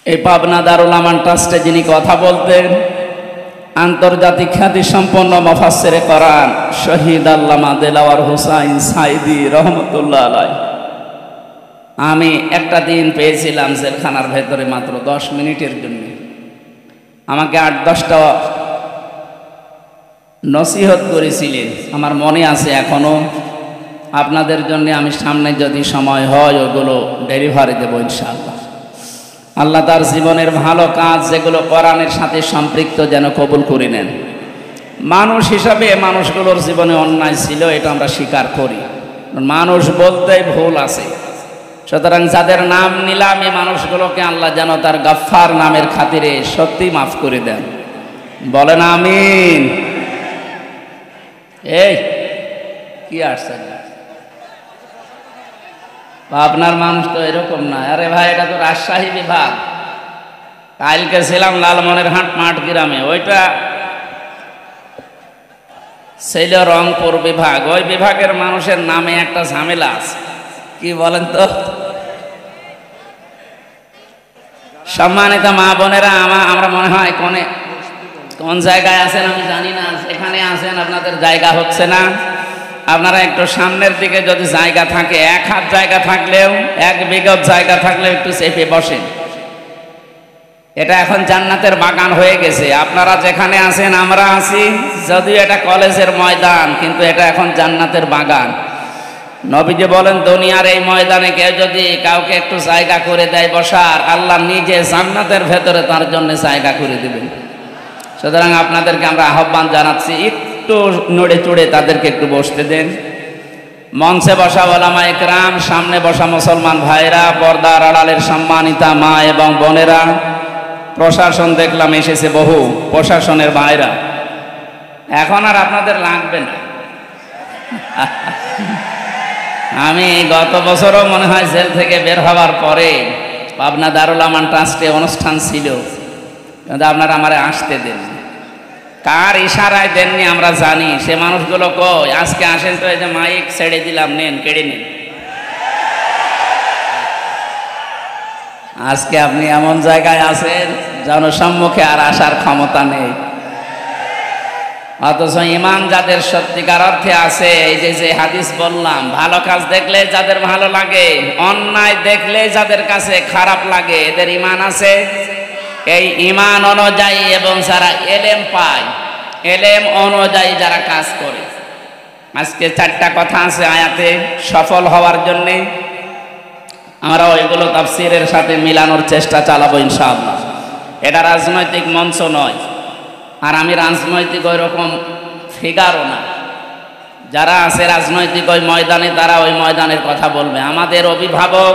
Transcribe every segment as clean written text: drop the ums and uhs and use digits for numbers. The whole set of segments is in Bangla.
এই পাবনা দারুল আমান ট্রাস্টে যিনি কথা বলতেন, আন্তর্জাতিক খ্যাতি সম্পন্ন মুফাসসিরে কোরআন শহীদ আল্লামা দেলাওয়ার হোসাইন সাইদি রহমতুল্লাহ আলাইহি। আমি একটা দিন পেয়েছিলাম জেলখানার ভেতরে মাত্র 10 মিনিটের জন্য। আমাকে 8-10টা নসিহত করেছিলেন, আমার মনে আছে এখনো। আপনাদের জন্য আমি সামনে যদি সময় হয় ওগুলো ডেলিভারি দেবো ইনশাআল্লাহ। আল্লাহ তার জীবনের ভালো কাজ যেগুলো কোরআনের সাথে সম্পৃক্ত যেন কবুল করে নেন। মানুষ হিসাবে মানুষগুলোর জীবনে অন্যায় ছিল, এটা আমরা স্বীকার করি। মানুষ বলতেই ভুল আছে, সুতরাং যাদের নাম নিলাম এই মানুষগুলোকে আল্লাহ যেন তার গাফফার নামের খাতিরে সত্যি মাফ করে দেন। বলেন আমিন। এই কি আসছে আপনার মানুষ তো এরকম না। আরে ভাই, এটা তো রাজশাহী বিভাগ। কালকে ছিলাম লালমনিরহাট মাঠ গ্রামে, ওইটা ছিল রংপুর বিভাগ। ওই বিভাগের মানুষের নামে একটা ঝামেলা আছে, কি বলেন তো? সম্মানিত মা বোনেরা, আমরা মনে হয় কোন জায়গায় আছেন আমি জানি না, এখানে আছেন, আপনাদের জায়গা হচ্ছে না। আপনারা একটু সামনের দিকে যদি জায়গা থাকে, 1 হাত জায়গা থাকলেও, 1 বিঘা জায়গা থাকলেও একটু চেপে বসেন। এটা এখন জান্নাতের বাগান হয়ে গেছে। আপনারা যেখানে আছেন আমরা আছি, যদিও এটা কলেজের ময়দান, কিন্তু এটা এখন জান্নাতের বাগান। নবীজি বলেন, দুনিয়ার এই ময়দানে কেউ যদি কাউকে একটু জায়গা করে দেয় বসার, আল্লাহ নিজে জান্নাতের ভেতরে তার জন্য জায়গা করে দিবেন। সুতরাং আপনাদেরকে আমরা আহ্বান জানাচ্ছি, একটু নড়ে চড়ে তাদেরকে একটু বসতে দেন। মঞ্চে বসা ওলামা ইকরাম, সামনে বসা মুসলমান ভাইরা, পর্দার আড়ালের সম্মানিতা মা এবং বোনেরা, প্রশাসন দেখলাম এসেছে বহু, প্রশাসনের ভাইরা। এখন আর আপনাদের লাগবে না। আমি গত বছরও মনে হয় জেল থেকে বের হওয়ার পরে পাবনা দারুল আমান ট্রাস্টে অনুষ্ঠান ছিল, কিন্তু আপনারা আমারে আসতে দেন। কার ইশারায় দেননি আমরা জানি। সে মানুষগুলো কই? আজকে আসেন তো, এই যে মাইক ছেড়ে দিলাম, নেন, কেড়ে নিন। আজকে আপনি এমন জায়গায় আছেন জনসম্মুখে আর আসার ক্ষমতা নেই, অথচ ইমান যাদের সত্যিকার অর্থে আছে, এই যে হাদিস বললাম, ভালো কাজ দেখলে যাদের ভালো লাগে, অন্যায় দেখলে যাদের কাছে খারাপ লাগে, এদের ইমান আছে। এই ইমান অনুযায়ী এবং যারা এলেম পায়, এলেম অনুযায়ী যারা কাজ করে। আজকে 4টা কথা আছে আয়াতে সফল হওয়ার জন্যে, আমরা ওইগুলো তাফসীরের সাথে মিলানোর চেষ্টা চালাবো ইনশাআল্লাহ। এটা রাজনৈতিক মঞ্চ নয়, আর আমি রাজনৈতিক ওই রকম ফিগারও না। যারা আছে রাজনৈতিক ওই ময়দানে, তারা ওই ময়দানের কথা বলবে। আমাদের অভিভাবক,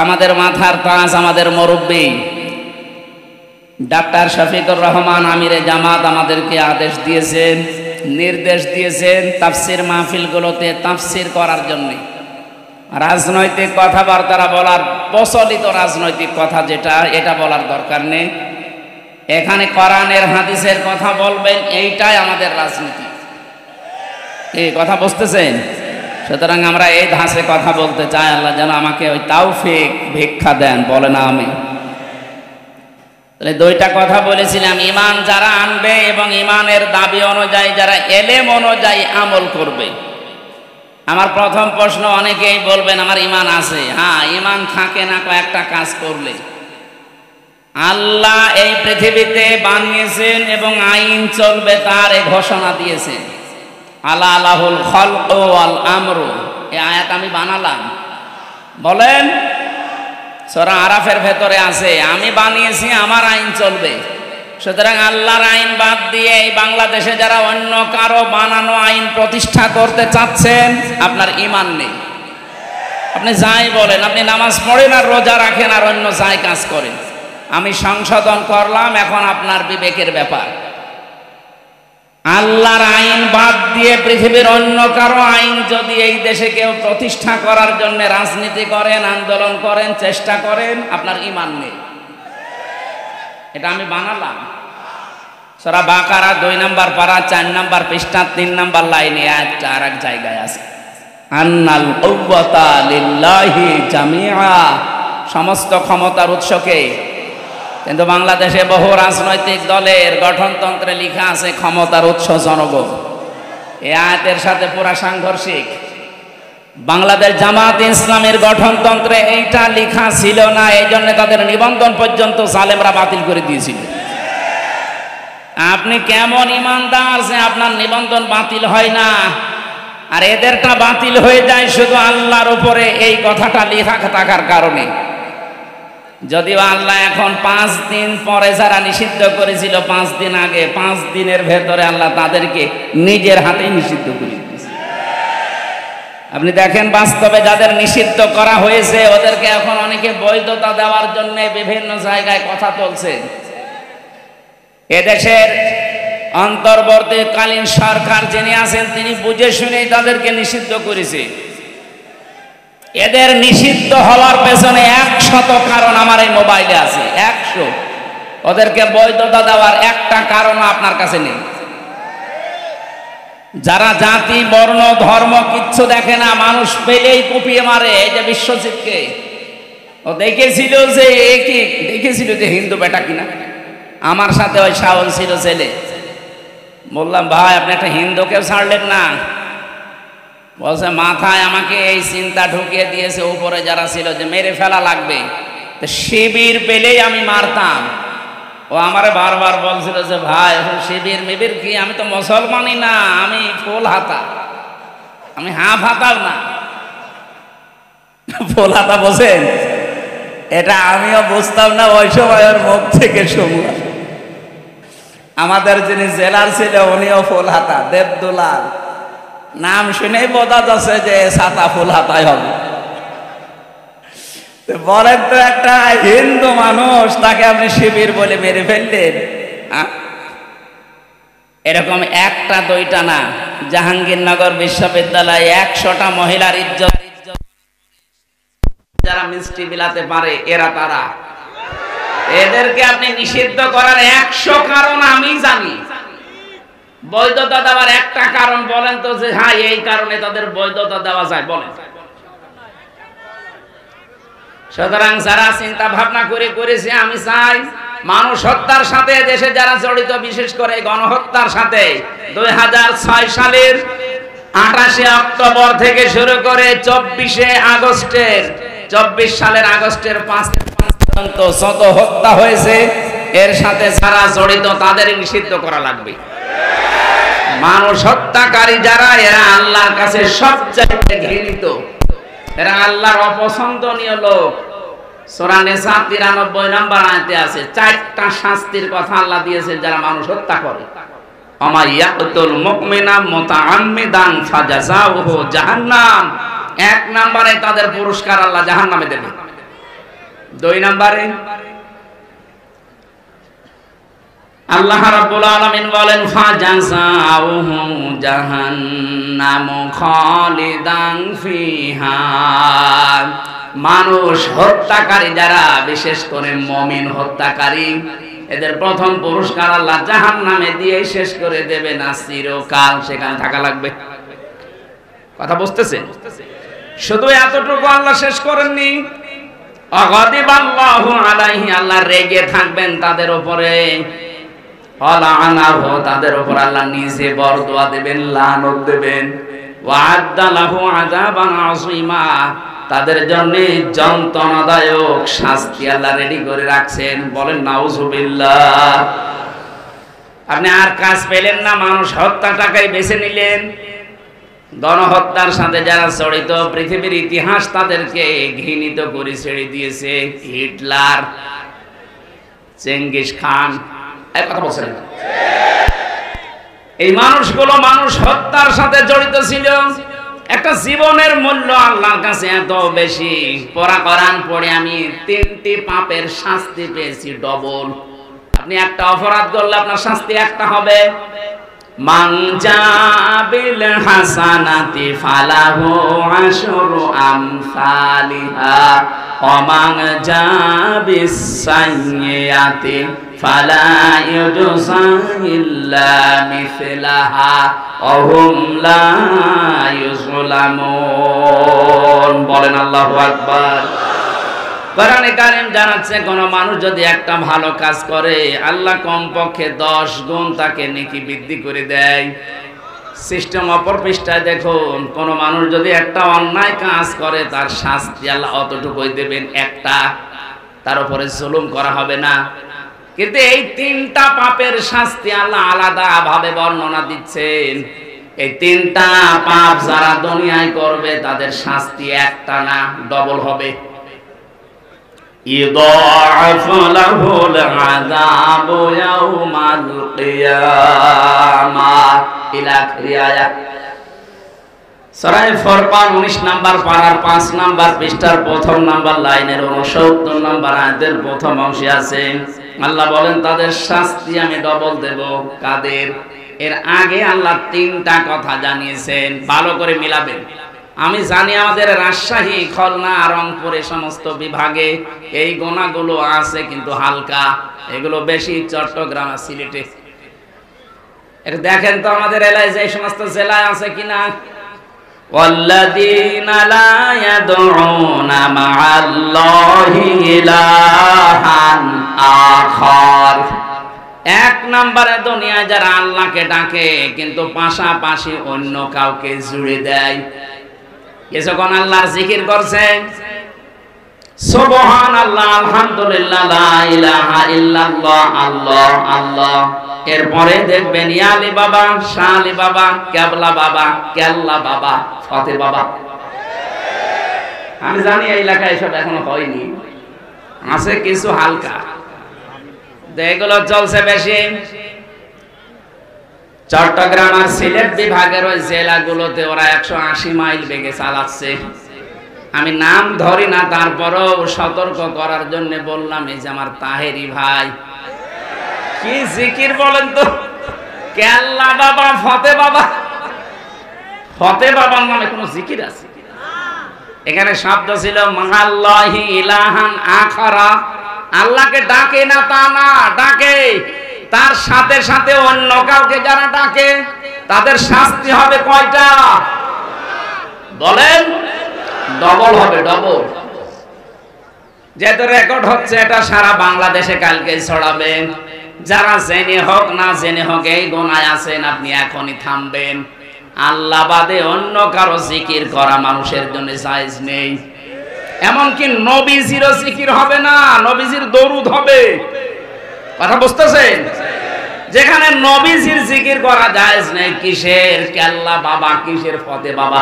আমাদের মাথার তাজ, আমাদের মুরব্বী ডাক্তার শফিকুর রহমান আমিরে জামাত আমাদেরকে আদেশ দিয়েছেন, নির্দেশ দিয়েছেন তাফসীর মাহফিলগুলোতে তাফসীর করার জন্য। রাজনৈতিক কথাবার্তা বলার, প্রচলিত রাজনৈতিক কথা যেটা, এটা বলার দরকার নেই। এখানে কোরআনের হাদিসের কথা বলবেন, এইটাই আমাদের রাজনীতি। এই কথা বুঝতেছেন? সুতরাং আমরা এই ধাঁচে কথা বলতে চাই। আল্লাহ যেন আমাকে ওই তাওফিক ভিক্ষা দেন, বলে না আমি। তাহলে 2টা কথা বলেছিলাম, ইমান যারা আনবে এবং ইমানের দাবি অনুযায়ী যারা এলেম অনুযায়ী আমল করবে। আমার প্রথম প্রশ্ন, অনেকেই বলবেন আমার ইমান আছে। হ্যাঁ, ইমান থাকে না কয়েকটা কাজ করলে। আল্লাহ এই পৃথিবীতে বানিয়েছেন এবং আইন চলবে তার, এই ঘোষণা দিয়েছেন। আলা আলাহুল খালকু ওয়াল আমরু, এই আয়াত আমি বানালাম। বলেন, সূরা আরাফের ভেতরে আছে, আমি বানিয়েছি, আমার আইন চলবে। সুতরাং আল্লাহর আইন বাদ দিয়ে এই বাংলাদেশে যারা অন্য কারো বানানো আইন প্রতিষ্ঠা করতে চাচ্ছেন, আপনার ইমান নেই। আপনি যাই বলেন, আপনি নামাজ পড়েন আর রোজা রাখেন আর অন্য যাই কাজ করেন, আমি সংশোধন করলাম, এখন আপনার বিবেকের ব্যাপার। আল্লাহর আইন বাদ দিয়ে পৃথিবীর অন্য কারো আইন যদি এই দেশে কেউ প্রতিষ্ঠা করার জন্য রাজনীতি করেন, আন্দোলন করেন, চেষ্টা করেন, আপনার ইমান নেই। এটা আমি বানালাম। সূরা বাকারা 2 নম্বর পারা 4 নম্বর পৃষ্ঠা 3 নম্বর লাইনে আয়াতটা আর এক জায়গায় আছে, আন্নাল কুওয়াতা লিল্লাহি জামিআ, সমস্ত ক্ষমতার উৎসকে কিন্তু বাংলাদেশে বহু রাজনৈতিক দলের গঠনতন্ত্রে লেখা আছে ক্ষমতার উৎস জনগণ। এই আয়াতের সাথে পুরা সাংঘর্ষিক। বাংলাদেশ জামাত ইসলামের গঠনতন্ত্রে এইটা লেখা ছিল না, এই জন্য তাদের নিবন্ধন পর্যন্ত জালেমরা বাতিল করে দিয়েছিল। আপনি কেমন ইমানদার যে আপনার নিবন্ধন বাতিল হয় না, আর এদেরটা বাতিল হয়ে যায় শুধু আল্লাহর উপরে এই কথাটা লেখা থাকার কারণে। যদিও আল্লাহ এখন 5 দিন পরে যারা নিষিদ্ধ করেছিল 5 দিন আগে, 5 দিনের ভেতরে আল্লাহ তাদেরকে নিজের হাতেই নিষিদ্ধ করে দিয়েছে। আপনি দেখেন বাস্তবে যাদের নিষিদ্ধ করা হয়েছে ওদেরকে এখন অনেকে বৈধতা দেওয়ার জন্য বিভিন্ন জায়গায় কথা চলছে। এদেশের অন্তর্বর্তীকালীন সরকার যিনি আছেন তিনি বুঝে শুনেই তাদেরকে নিষিদ্ধ করেছে। এদের নিষিদ্ধ হওয়ার পেছনে 100 কারণ আমার এই মোবাইলে আছে, 100। ওদেরকে বৈধতা দেওয়ার একটা কারণ আপনার কাছে নেই। যারা জাতি বর্ণ ধর্ম কিচ্ছু দেখে না, মানুষ পেলেই কুপিয়ে মারে। এই যে বিশ্বজিৎকে ও দেখেছিল যে হিন্দু বেটা কিনা। আমার সাথে ওই শাওন ছিল ছেলে, বললাম ভাই আপনি একটা হিন্দুকে ছাড়লেন না? বলছে মাথায় আমাকে এই চিন্তা ঢুকিয়ে দিয়েছে উপরে যারা ছিল যে মেরে ফেলা লাগবে, তো শিবির পেলেই আমি মারতাম। ও আমারে বারবার বলছিল যে ভাই শিবির মিবির কি, আমি তো মুসলমানই না, আমি ফুল হাতা, আমি হাফ হাতাও না। ফুল হাতা বোঝেন? এটা আমিও বুঝতাম না ওই সময়, ওর মুখ থেকে শুনলাম। আমাদের যিনি জেলার ছিল উনিও ফুল হাতা, দেবদুলাল, নাম শুনেই বোঝা যাচ্ছে যে ছাতা ফুল হাতাই হবে। বলেন তো একটা হিন্দু মানুষ তাকে আপনি শিবির বলে মেরে ফেললেন। এরকম একটা দুইটা না, জাহাঙ্গীরনগর বিশ্ববিদ্যালয়ে 100টা মহিলার ইজ্জত যারা মিষ্টি বিলাতে পারে এরা তারা। এদেরকে আপনি নিষিদ্ধ করার 100 কারণ আমি জানি। বৈধতা দেওয়ার একটা কারণ বলেন তো যে হ্যাঁ এই কারণে তাদের বৈধতা দেওয়া যায়, বলেন। সুতরাং যারা চিন্তা ভাবনা করেছে, আমি চাই মানুষ হত্যার সাথে দেশে যারা জড়িত, বিশেষ করে গণহত্যার সাথে 2006 সালের 28 অক্টোবর থেকে শুরু করে 24 সালের আগস্টের 5 পর্যন্ত যত হত্যা হয়েছে এর সাথে যারা জড়িত তাদের নিষিদ্ধ করা লাগবে। মানুষ হত্যাকারী যারা, এরা আল্লাহর কাছে সবচেয়ে ঘৃণিত, এরা আল্লাহর অপছন্দনীয় লোক। সূরা নিসা 93 নম্বর আয়াতে আছে 4টা শাস্তির কথা আল্লাহ দিয়েছে যারা মানুষ হত্যা করে। আমা ইয়াকতুল মুমিনা মুতাআম্মিদান ফাজাযাউহু জাহান্নাম। 1 নম্বরে তাদের পুরস্কার আল্লাহ জাহান্নামে দেবে। 2 নম্বরে আল্লাহ রাব্বুল আলামিন বলেন ফাজাযাউহু জাহান্নাম খালিদান ফিহা। মানুষ হত্যাকারী যারা, বিশেষ করে মুমিন হত্যাকারী, এদের প্রথম পুরস্কার আল্লাহ জাহান্নামে দিয়ে শেষ করে দেবে না, চিরকাল সেখানে থাকা লাগবে। কথা বুঝতেছেন? শুধু এতটুকু আল্লাহ শেষ করেননি, আগাদিবাল্লাহু আলাইহি, আল্লাহ রেগে থাকবেন তাদের উপরে, আলানাহু, তাদের উপর আল্লাহ নিজে বরদোয়া দেবেন, লানত দেবেন, ওয়া'আদ্দা লাহু আযাবান আযীমা, তাদের জন্য যন্ত্রণাদায়ক শাস্তি আল্লাহ রেডি করে রাখছেন। বলেন নাউজুবিল্লাহ। আপনি আর কাজ পেলেন না, মানুষ হত্যাটাকেই বেছে নিলেন। গণহত্যার সাথে যারা জড়িত, পৃথিবীর ইতিহাস তাদেরকে ঘৃণিত করে ছেড়ে দিয়েছে। হিটলার, চেঙ্গিস খান, এই কথা বলছেন। এই মানুষগুলো মানুষ হত্যার সাথে জড়িত ছিল। একটা জীবনের মূল্য আল্লাহর কাছে এত বেশি। পড়া কোরআন পড়ে আমি 3টি পাপের শাস্তি পেয়েছি ডবল। আপনি একটা অপরাধ করলে আপনার শাস্তি একটা হবে। মান জাবিল হাসানাতি ফালাহু আশরু আমসালিহা ওয়া মান জাবিস সাইয়্যাতি ফালা ইউজসা ইল্লা মিসলাহা ওয়া হুম লা ইউযলামুন। বলেন আল্লাহু আকবার। কোরআনে কারীম জানাচ্ছে কোন মানুষ যদি একটা ভালো কাজ করে আল্লাহ কমপক্ষে 10 গুণ তাকে নেকি বৃদ্ধি করে দেয়। সিস্টেম অপর পৃষ্ঠায় দেখুন, কোন মানুষ যদি একটা অন্যায় কাজ করে তার শাস্তি আল্লাহ অতটুকুই দেবেন, একটা, তার উপরে জুলুম করা হবে না। কিন্তু এই 3টা পাপের শাস্তি আল্লাহ আলাদা ভাবে বর্ণনা দিচ্ছেন। এই 3টা পাপ যারা দুনিয়ায় করবে তাদের শাস্তি একটা না, ডবল হবে। يضاعف له العذاب يوم القيامة إلى آخر آية। সূরা ফুরকান 19 নাম্বার পারার 5 নাম্বার পৃষ্ঠার প্রথম নাম্বার লাইনের 69 নাম্বার আয়াতের প্রথম অংশে আছে আল্লাহ বলেন তাদের শাস্তি আমি ডবল দেব। কাদের? এর আগে আল্লাহ 3টা কথা জানিয়েছেন, ভালো করে মিলাবেন। আমি জানি আমাদের রাজশাহী, খুলনা, রংপুরে সমস্ত বিভাগে এই গোনাগুলো আছে, কিন্তু হালকা, এগুলো বেশি চট্টগ্রাম আর সিলেটে। এটা দেখেন তো আমাদের এলাকায় যে সমস্ত জেলায় আছে কিনা। ওয়াল্লাযীনা লা ইয়াদউনা মা'আল্লাহি ইলাহান আখার। 1 নম্বরে দুনিয়ায় যারা আল্লাহকে ডাকে কিন্তু পাশাপাশি অন্য কাউকে জুড়ে দেয়। কিছুক্ষণ আল্লাহর জিকির করছে, সুবহানাল্লাহ, আলহামদুলিল্লাহ, লা ইলাহা ইল্লাল্লাহ, আল্লাহ আল্লাহ। এরপরে দেখবেন ইয়ালি বাবা, শালি বাবা, কেবলা বাবা, কেল্লা বাবা, ফতে বাবা। আমি জানি এই এলাকায় এসব এখনো হয়নি, আছে কিছু হালকা, এগুলো চলছে বেশি। চট্টগ্রাম আর সিলেট বিভাগের ওই জেলাগুলোতে ওরা 180 মাইল বেগে চালাচ্ছে। আমি নাম ধরি না, তারপরও সতর্ক করার জন্য বললাম। এই যে আমার তাহেরি ভাই, কি জিকির বলেন তো, কেল্লা বাবা, ফতে বাবা। ফতে বাবার নামে কোনো জিকির আছে? এখানে শব্দ ছিল মা'আল্লাহি ইলাহান আখারা। আল্লাহকে ডাকে না তা না, ডাকে, তার সাথে সাথে অন্য কাউকে যারা ডাকে তাদের শাস্তি হবে কয়টা বলেন? ডবল হবে, ডবল। যেহেতু রেকর্ড হচ্ছে, এটা সারা বাংলাদেশে কালকে ছড়াবে। যারা জেনে হোক না জেনে হোক এই গুনায় আছেন, আপনি এখনই থামবেন। আল্লাহ বাদে অন্য কারো জিকির করা মানুষের জন্য জায়েজ নেই। এমনকি নবীজিরও জিকির হবে না, নবীজির দরুদ হবে। কথা বুঝতেছেন? যেখানে নবীজির জিকির করা জায়েজ নেই, কিসের কেল্লা বাবা, কিসের ফতে বাবা?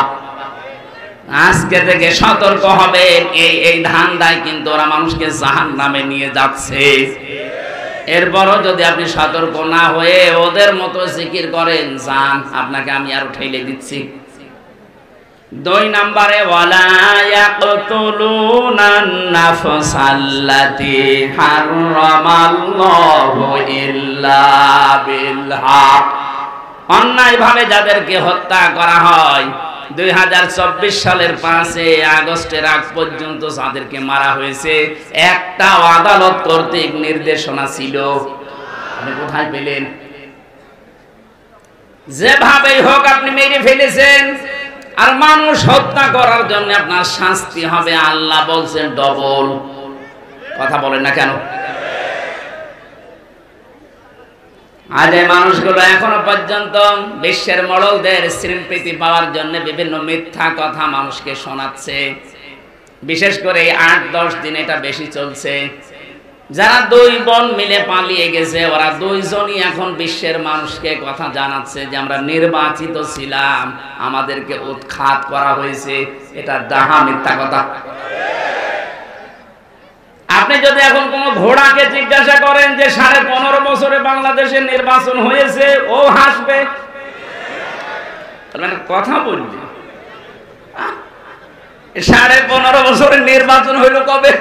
আজকে থেকে সতর্ক হবেন। এই ধান্দায় কিন্তু ওরা মানুষকে জাহান্নামে নিয়ে যাচ্ছে। এরপরও যদি আপনি সতর্ক না হয়ে ওদের মতো জিকির করেন, যান, আপনাকে আমি আরো ঠেলে দিচ্ছি। 2 নম্বরে ওয়ালা ইয়াকতুলুনান নাফসাল্লাতী হারামাল্লাহু ইল্লা বিল হক। অন্যায়ভাবে যাদেরকে হত্যা করা হয়, 2024 সালের 5 আগস্টের আগ পর্যন্ত যাদেরকে মারা হয়েছে, একটা আদালত কর্তৃক নির্দেশনা ছিল। আপনি কোথায় পেলেন? যেভাবেই হোক আপনি মেরে ফেলেছেন, আর মানুষ হত্যা করার জন্য আপনার শাস্তি হবে, আল্লাহ বলছেন ডবল। কথা বলেন না কেন? আর এই মানুষগুলো এখনো পর্যন্ত বিশ্বের মোড়লদের স্বীকৃতি পাওয়ার জন্য বিভিন্ন মিথ্যা কথা মানুষকে শোনাচ্ছে। বিশেষ করে এই 8-10 দিন এটা বেশি চলছে। যারা 2 বোন মিলে পালিয়ে গেছে, ওরা 2 জনই এখন বিশ্বের মানুষকে কথা জানাচ্ছে যে আমরা নির্বাচিত ছিলাম, আমাদেরকে উৎখাত করা হয়েছে। এটা ডাহা মিথ্যা কথা। আপনি যদি এখন কোন ঘোড়াকে জিজ্ঞাসা করেন যে 15.5 বছরে বাংলাদেশে নির্বাচন হয়েছে, ও হাসবে। কথা বলবে 15.5 বছরে নির্বাচন হইল কবে?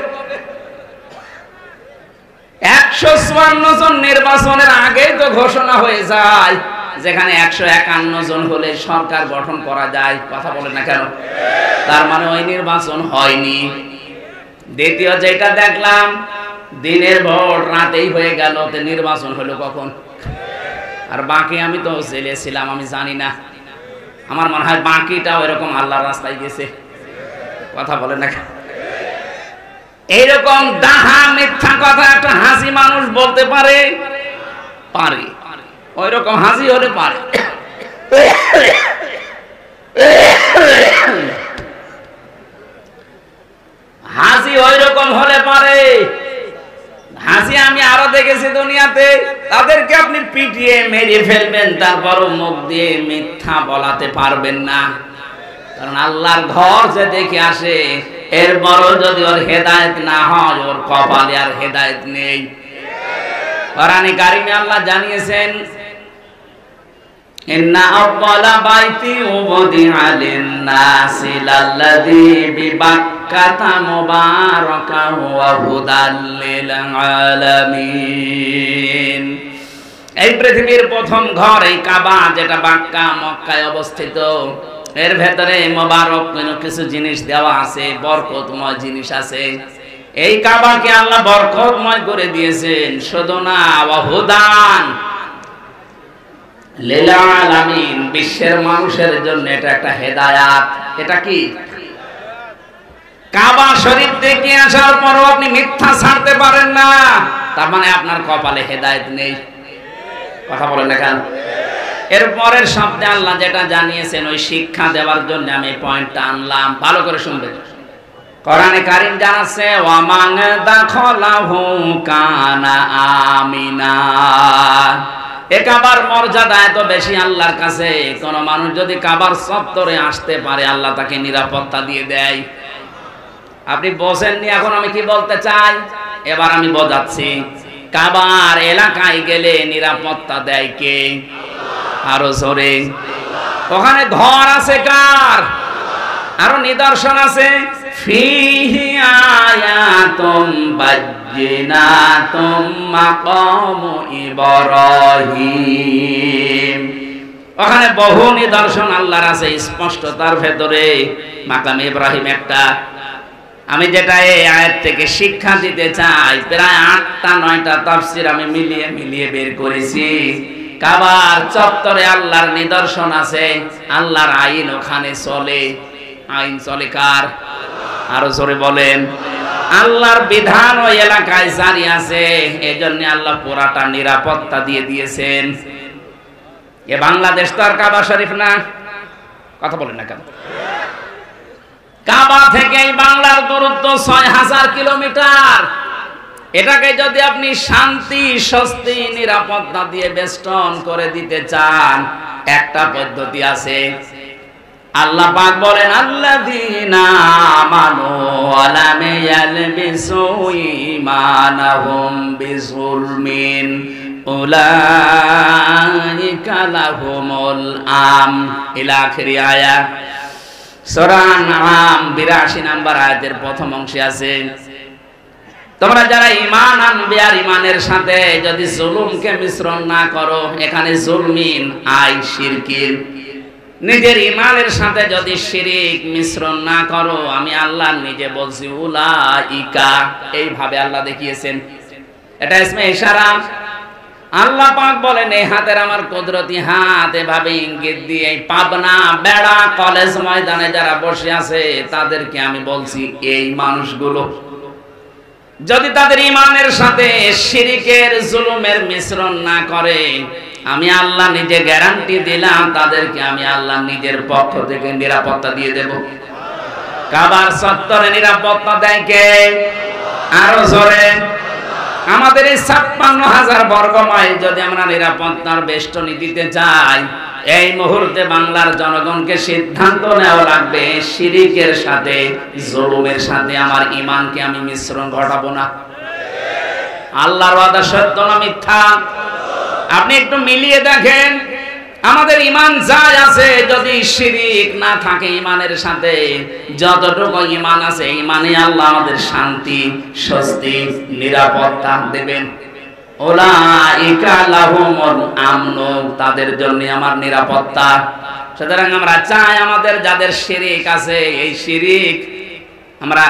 154 জন নির্বাচনের আগেই তো ঘোষণা হয়ে যায়, যেখানে 151 জন হলে সরকার গঠন করা যায়। কথা বলে না কেন? তার মানে ওই নির্বাচন হয়নি। দ্বিতীয় যেটা দেখলাম, দিনের ভোট রাতেই হয়ে গেল, তো নির্বাচন হলো কখন? আর বাকি আমি তো জেলে ছিলাম, আমি জানি না। আমার মনে হয় বাকিটাও এরকম আল্লাহর রাস্তায় গেছে। কথা বলে না। এইরকম ডাহা মিথ্যা কথা একটা হাসি মানুষ বলতে পারে? পারে। ওই রকম হাসি হলে পারে। হাসি ওই রকম হলে পারে। হাসি আমি আরো দেখেছি দুনিয়াতে, তাদেরকে আপনি পিটিয়ে মেরে ফেলবেন, তারপরও মুখ দিয়ে মিথ্যা বলাতে পারবেন না। কারণ আল্লাহর ঘর যে দেখে আসে, এরপরও যদি ওর হেদায়েত না হয়, ওর কপালে আর হেদায়েত নেই। কোরআনে কারিমে আল্লাহ জানিয়েছেন, ইন্না আউয়ালা বাইতি উবদিআ লিন-নাসি লাল্লাযী বিবাক্কাতা মুবারাকান ওয়া হুদাল লিল আলামিন। এই পৃথিবীর প্রথম ঘর এই কাবা, যেটা বাক্কা মক্কায় অবস্থিত। এর ভেতরে মোবারক কিছু জিনিস দেওয়া আছে, বরকতময় জিনিস আছে। এই কাবাকে আল্লাহ বরকতময় করে দিয়েছেন। শুধু না, ওয়া হুদান লিল আলামিন, বিশ্বের মানুষের জন্য এটা একটা হেদায়াত। এটা কি? কাবা শরীফ থেকে আসার পরও আপনি মিথ্যা ছাড়তে পারেন না, তার মানে আপনার কপালে হেদায়েত নেই। কথা বলেন না কেন? এর পরের শব্দে আল্লাহ যেটা জানিয়েছেন, ওই শিক্ষা দেওয়ার জন্য আমি পয়েন্টটা আনলাম, ভালো করে শুনবেন। কোরআনে কারীম জানাচ্ছে, ওয়া মান দাখালাহু কানা আমিনা। এ কাবার মর্যাদা এত বেশি আল্লাহর কাছে, কোন মানুষ যদি কাবার চত্বরে আসতে পারে, আল্লাহ তাকে নিরাপত্তা দিয়ে দেয়। আপনি বোঝেননি এখন আমি কি বলতে চাই? এবার আমি বোঝাচ্ছি। কাবার এলাকায় গেলে নিরাপত্তা দেয় কে? আরো জোরে। ওখানে ঘর আছে কার? আরো নিদর্শন আছে, ফিহি আয়াতুম বাজ্জিনাতুম মাকামু ইব্রাহিম। ওখানে বহু নিদর্শন আল্লাহর আছে স্পষ্টতার ভেতরে। মাকাম ইব্রাহিম একটা। আমি যেটা এই আয়াত থেকে শিক্ষা দিতে চাই, প্রায় 8টা 9টা তাফসীর আমি মিলিয়ে মিলিয়ে বের করেছি। কাবার চত্বরে আল্লাহর নিদর্শন আছে, আল্লাহর আইন ওখানে চলে। আইন চলে কার? আরো জোরে বলেন। আল্লাহর বিধান ওই এলাকায় জারি আছে, এজন্য আল্লাহ পুরাটা নিরাপত্তা দিয়ে দিয়েছেন। এ বাংলাদেশ তো আর কাবা শরীফ না। কথা বলেন না কেন? কাবা থেকে বাংলার দূরত্ব 6000 কিলোমিটার। এটাকে যদি আপনি শান্তি, স্বস্তি, নিরাপত্তা দিয়ে বেষ্টন করে দিতে চান, একটা পদ্ধতি আছে। আল্লাহ পাক বলেন, আল্লাযীনা আমানু ওয়া লাম ইয়ালবিসু ঈমানাহুম বিযুলমিন উলাইকা লাহুমুল আমন। ইলা আখিরি আয়াত। সূরা আন-নাম 82 নম্বর আয়াতের প্রথম অংশে আছে, তোমরা যারা ঈমান আনবে আর ঈমানের সাথে যদি জুলুমকে মিশ্রণ না করো, এখানে জুলমিন আই শিরকিন, নিজের ঈমানের সাথে যদি শিরিক মিশ্রণ না করো, আমি আল্লাহ নিজে বলছি উলাইকা, এইভাবে আল্লাহ দেখিয়েছেন। এটা ইসমে ইশারা। আল্লাহ পাক বলেন, এই হাতের আমার কুদরতি হাত, এভাবে ইঙ্গিত দিয়ে পাবনা বেড়া কলেজ ময়দানে যারা বসে আছে তাদেরকে আমি বলছি, এই মানুষগুলো যদি তাদের ঈমানের সাথে শিরিকের জুলুমের মিশ্রণ না করে, আমি আল্লাহ নিজে গ্যারান্টি দিলাম, তাদেরকে আমি আল্লাহ নিজের পক্ষ থেকে নিরাপত্তা দিয়ে দেব। কাবার চত্বরে নিরাপত্তা দেয় কে? আরো জোরে। আমাদের এই 56,000 বর্গ মাইল যদি আমরা নিরাপত্তার বেষ্টনী দিতে চাই, এই মুহূর্তে বাংলার জনগণকে সিদ্ধান্ত নেওয়া লাগবে, শিরিকের সাথে জুলুমের সাথে আমার ঈমানকে আমি মিশ্রণ ঘটাবো না। আল্লাহর ওয়াদা সত্য না মিথ্যা? আপনি একটু মিলিয়ে দেখেন, আমাদের ঈমান যাই আছে, যদি শিরিক না থাকে ঈমানের সাথে, যতটুকু ঈমান আছে ঈমানে আল্লাহ আমাদের শান্তি, স্বস্তি, নিরাপত্তা দেবেন। উলাইকা লাহুমুল আমন, তাদের জন্য আমার নিরাপত্তা। সুতরাং আমরা চাই আমাদের যাদের শিরিক আছে, এই শিরিক আমরা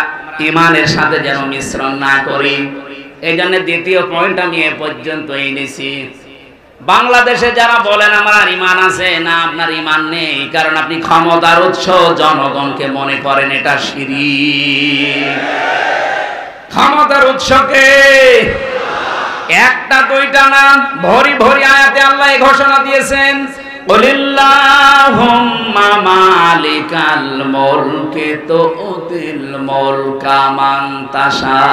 ঈমানের সাথে যেন মিশ্রণ না করি। এই জন্য দ্বিতীয় পয়েন্ট আমি এ পর্যন্ত এনেছি। বাংলাদেশে যারা বলেন আমার ঈমান আছে, না আপনার ঈমান নেই, কারণ আপনি ক্ষমতার উৎস জনগণকে মনে করেন এটা শিরিক। ক্ষমতার উৎসকে একটা দুইটা না, ভরি ভরি আয়াতে আল্লাহ ঘোষণা দিয়েছেন, কুলিল্লাহুম্মা মালিকাল মুলকি তুতিল মুলকা মান তাশা।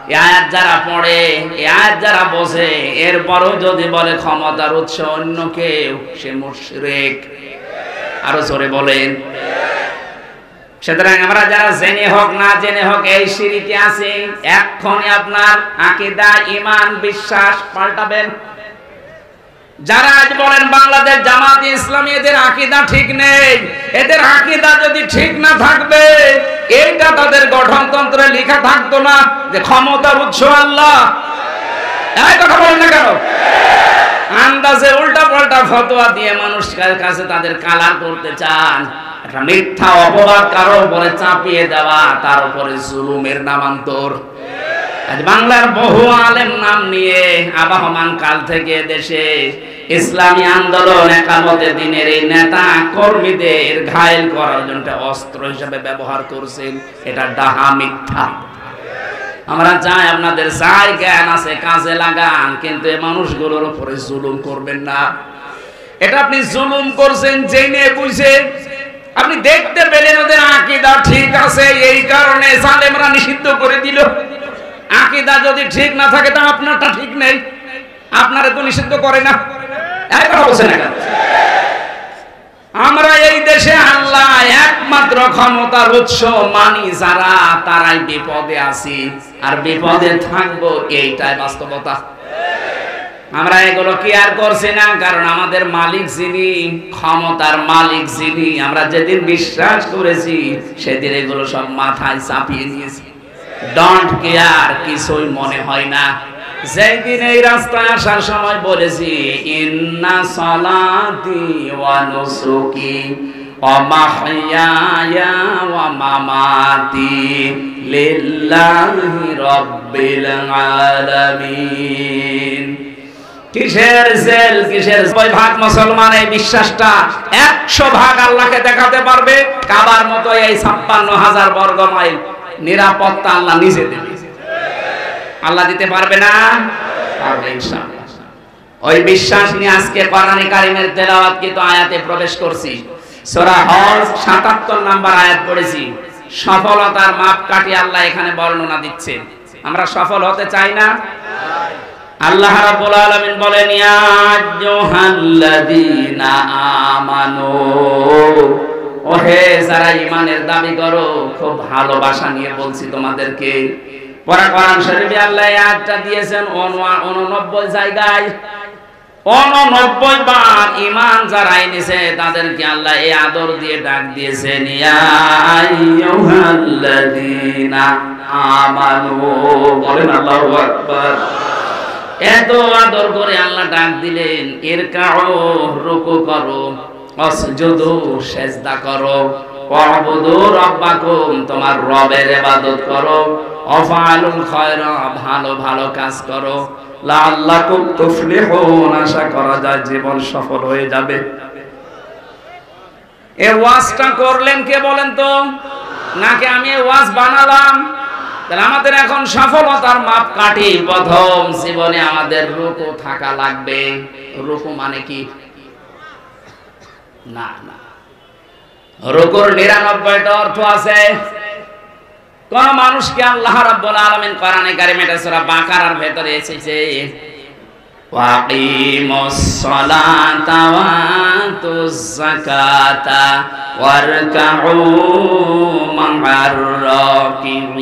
এই আয়াত যারা পড়ে, এই আয়াত যারা বোঝে, এরপরও যদি বলে ক্ষমতার উৎস অন্য কেউ, সে মুশরিক। আরো জোরে বলেন। সুতরাং আমরা যারা জেনে হোক না জেনে হোক এই শিরকে আছে, এক্ষুনি আপনার আকীদা, ঈমান, বিশ্বাস পাল্টাবেন। যারা আজ বলেন বাংলাদেশ জামাতে ইসলামী, এদের আকীদা ঠিক নেই, এদের আকীদা যদি ঠিক না থাকবে, এইটা তাদের গঠনতন্ত্রে লেখা থাকতো না যে ক্ষমতার উৎস আল্লাহ। এই কথা বলেন না কেন? আন্দাজে উল্টা পাল্টা ফতোয়া দিয়ে মানুষের কাছে তাদের কালার করতে চান। একটা মিথ্যা অপবাদ কারো উপরে চাপিয়ে দেওয়া, তার উপরে জুলুমের নামান্তর। আজ বাংলার বহু আলেম নাম নিয়ে আবহমান কাল থেকে দেশে ইসলামী আন্দোলন, একামতে দিনের এই নেতা কর্মীদের ঘায়েল করার জন্য অস্ত্র হিসেবে ব্যবহার করছেন। এটা ডাহা, মিথ্যা। আমরা চাই আপনাদের যাই জ্ঞান আছে কাজে লাগান, কিন্তু এই মানুষগুলোর উপরে জুলুম করবেন না। এটা আপনি জুলুম করছেন জেনে বুঝে। আপনি দেখতে পেলেন ওদের আকীদা ঠিক আছে, এই কারণে জালেমরা নিষিদ্ধ করে দিল। আকীদা যদি ঠিক না থাকে, তা আপনারটা ঠিক নেই, আপনারে তো নিষিদ্ধ করে না। এই কথা বলছেন না? আমরা এই দেশে আল্লাহ একমাত্র ক্ষমতার উৎস মানি যারা, তারাই বিপদে আছি আর বিপদে থাকবো, এইটাই বাস্তবতা। আমরা এগুলো কি আর করছি না, কারণ আমাদের মালিক যিনি, ক্ষমতার মালিক যিনি, আমরা যেদিন বিশ্বাস করেছি সেদিন এগুলো সব মাথায় চাপিয়ে নিয়েছি। ডোন্ট কেয়ার, কিছুই মনে হয় না। যেদিন এই রাস্তায় আসার সময় বলেছি, ইন্না সালাতি ওয়া নুসুকি ওয়া মাহইয়ায়া ওয়া মামাতি লিল্লাহি রাব্বিল আলামিন। কিসের জেল, কিসের ভাগ মুসলমান এই বিশ্বাসটা 100 ভাগ আল্লাহকে দেখাতে পারবে। কাবার মতো এই 56,000 বর্গ মাইল নিরাপত্তা আল্লাহ নিজে দেবে। আল্লাহ দিতে পারবে না? পারবে ইনশাআল্লাহ। ওই বিশ্বাস নিয়ে আজকে কোরআনে কারীমের তেলাওয়াত কিন্তু আয়াতে প্রবেশ করছি। সূরা হজ 77 নম্বর আয়াত পড়েছি। সফলতার মাপকাঠি আল্লাহ এখানে বর্ণনা দিচ্ছেন। আমরা সফল হতে চাই না? আল্লাহ রাব্বুল আলামিন বলেন, ইয়া আইয়ুহাল্লাযীনা আমানু, ওহে যারা ঈমানের দাবি করো, খুব ভালোবাসা নিয়ে বলছি তোমাদেরকে। কোরআন শরীফে আল্লাহ এই আয়াতটা দিয়েছেন 89 জায়গায়। 89 বার ঈমান যারা এনেছে তাদেরকে আল্লাহ এই আদর দিয়ে ডাক দিয়েছেন, ইয়া আইয়ুহাল্লাযীনা আমানু। বলেন আল্লাহু আকবার। এত আদর করে আল্লাহ ডাক দিলেন, ইরকাউ, রুকু করো, ওয়াসজুদু, সিজদা করো, ওয়াবুদু রাব্বাকুম, তোমার রবের ইবাদত করো, ওয়াফআলুল খায়রা, ভালো ভালো কাজ করো, লাআল্লাকুম তুফলিহুন, আশা করা যায় জীবন সফল হয়ে যাবে। এই ওয়াজটা করলেন কে বলেন তো? নাকি আমি এই ওয়াজ বানালাম? তাহলে আমাদের এখন সফলতার মাপকাঠি, প্রথম জীবনে আমাদের রুকু থাকা লাগবে। রুকু মানে কি? না না, রুকুর 99টা অর্থ আছে। কোন মানুষকে আল্লাহ রাব্বুল আলামিন কোরআনে কারীমে সূরা বাকারার ভেতরে এসেছে, ওয়াকিমুস সালাতা ওয়া আতুজ যাকাতা ওয়ারকাউ মা'আর রাকিঈন।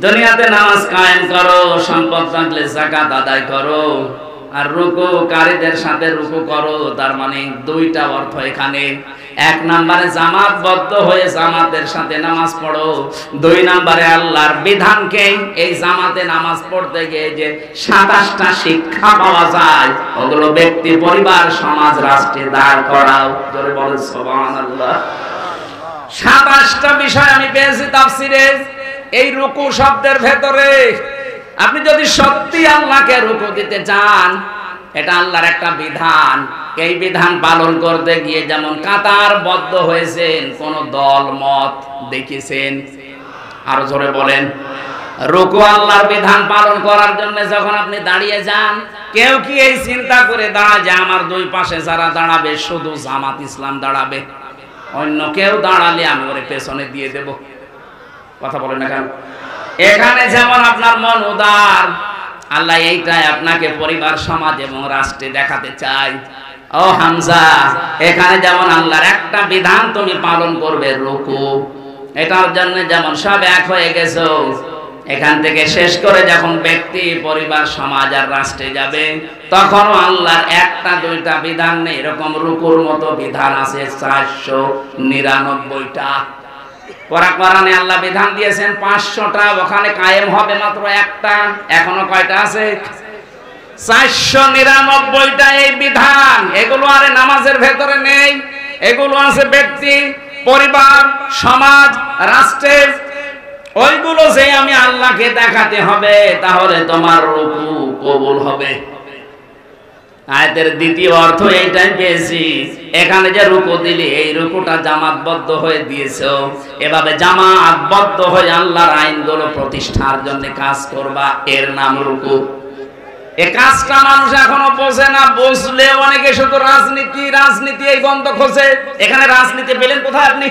দুনিয়াতে নামাজ কায়েম করো, সম্পদ থাকলে যাকাত আদায় করো, আর রুকুকারীদের সাথে রুকু করো। তার মানে দুইটা অর্থ এখানে। এক নম্বরে জামাতবদ্ধ হয়ে জামাতের সাথে নামাজ পড়ো। 2 নম্বরে আল্লাহর বিধানকে এই জামাতে নামাজ পড়তে গিয়ে যে 27টা শিক্ষা পাওয়া যায়, ওগুলো ব্যক্তি, পরিবার, সমাজ, রাষ্ট্রে দাঁড় করাও। জোরে বলেন সুবহানাল্লাহ। 27টা বিষয় আমি পেয়েছি তাফসিরে এই রুকু শব্দের ভেতরে। আপনি যদি সত্যি আল্লাহকে রুকু দিতে চান, এটা আল্লাহর একটা বিধান। এই বিধান পালন করতে গিয়ে যেমন কাতারবদ্ধ হয়েছেন, কোন দল মত দেখেছেন? আরো জোরে বলেন। রুকু আল্লাহর বিধান পালন করার জন্য যখন আপনি দাঁড়িয়ে যান, কেউ কি এই চিন্তা করে দাঁড়ায় যে আমার দুই পাশে যারা দাঁড়াবে শুধু জামাত ইসলাম দাঁড়াবে, অন্য কেউ দাঁড়ালে আমি ওরে পেছনে দিয়ে দেব? কথা বলেন না কেন? এখানে যেমন আপনার মন উদার, আল্লাহ এইটাই আপনাকে পরিবার, সমাজ এবং রাষ্ট্রে দেখাতে চাই। ও হামজা, এখানে যেমন আল্লাহর একটা বিধান তুমি পালন করবে, রুকু, এটার জন্য যেমন সব এক হয়ে গেছো, এখান থেকে শেষ করে যখন ব্যক্তি, পরিবার, সমাজ আর রাষ্ট্রে যাবে, তখনও আল্লাহর একটা দুইটা বিধান নেই, এরকম রুকুর মতো বিধান আছে 499টা। কোরআনে আল্লাহ বিধান দিয়েছেন 500টা, ওখানে কায়েম হবে মাত্র একটা। এখনো কয়টা আছে? 499টা এই বিধান। এগুলো আরে নামাজের ভেতরে নেই, এগুলো আছে ব্যক্তি, পরিবার, সমাজ, রাষ্ট্রের। ওইগুলো যে আমি আল্লাহকে দেখাতে হবে, তাহলে তোমার রুকু কবুল হবে। আয়াতের দ্বিতীয় অর্থ এইটাই পেয়েছি, এখানে যে রুকু দিলি, এই রুকুটা জামাতবদ্ধ হয়ে দিয়েছো, এভাবে জামাতবদ্ধ হয়ে আল্লাহর আইনগুলো প্রতিষ্ঠার জন্য কাজ করবা, এর নাম রুকু। এই কাজটা মানুষ এখনো বোঝে না, বুঝলে অনেকে শুধু রাজনীতি রাজনীতি এই গন্ধ খোঁজে। এখানে রাজনীতি পেলেন কোথায় আপনি?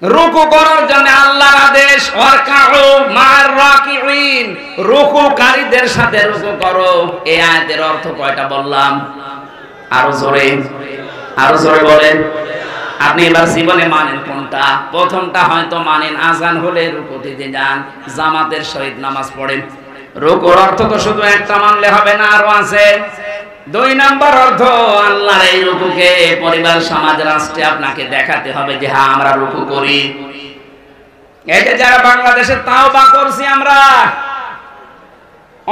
রুকু করার জন্য আল্লাহর আদেশ, ওয়ারকাউ মা'আর রাকিঈন, রুকুকারীদের সাথে রুকু করো। এই আয়াতের অর্থ কয়টা বললাম? আরো জোরে বলেন। আপনি এবার জীবনে মানেন কোনটা? প্রথমটা হয়তো মানেন, আজান হলে রুকু দিতে যান, জামাতের সহিত নামাজ পড়েন। রুকুর অর্থ তো শুধু একটা মানলে হবে না, আরো আছে। 2 নাম্বার অর্থ, আল্লাহর এই রুকুকে পরিবার, সমাজ, রাষ্ট্রে আপনাকে দেখাতে হবে যে হ্যাঁ আমরা রুকু করি। এই যে যারা বাংলাদেশে তাওবা করছি আমরা,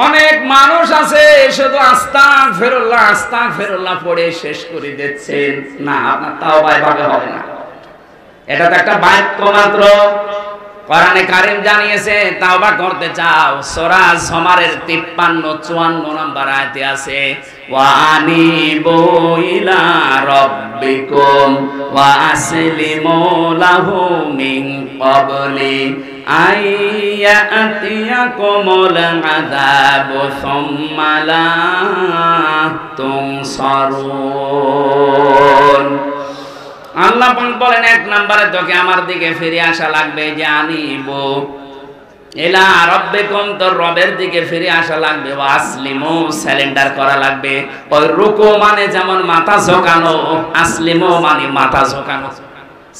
অনেক মানুষ আছে শুধু আস্তাগফিরুল্লাহ আস্তাগফিরুল্লাহ পড়ে শেষ করে দিচ্ছেন। না, আপনার তাওবা এভাবে হবে না। এটা তো একটা বাক্য মাত্র। কোরআনে কারীম জানিয়েছে, তাওবা করতে চাও, সূরা জুমারের 53-54 নম্বর আয়াতে আছে, ওয়া আনিবু ইলা রাব্বিকুম ওয়া আসলিমু লাহু মিন ক্বাবলি আইয়াতিয়াকুমুল আযাবু সুম্মা লা তুনসারুন। আল্লাহ বলেন, 1 নম্বরে তোকে আমার দিকে ফিরে আসা লাগবে, যে আনিব ইলা রাব্বিকুম, তোর রবের দিকে ফিরে আসা লাগবে, ওয়া আসলিমু, সারেন্ডার করা লাগবে। ওই রুকু মানে যেমন মাথা ঝোঁকানো, আসলিমু মানে মাথা ঝোঁকানো,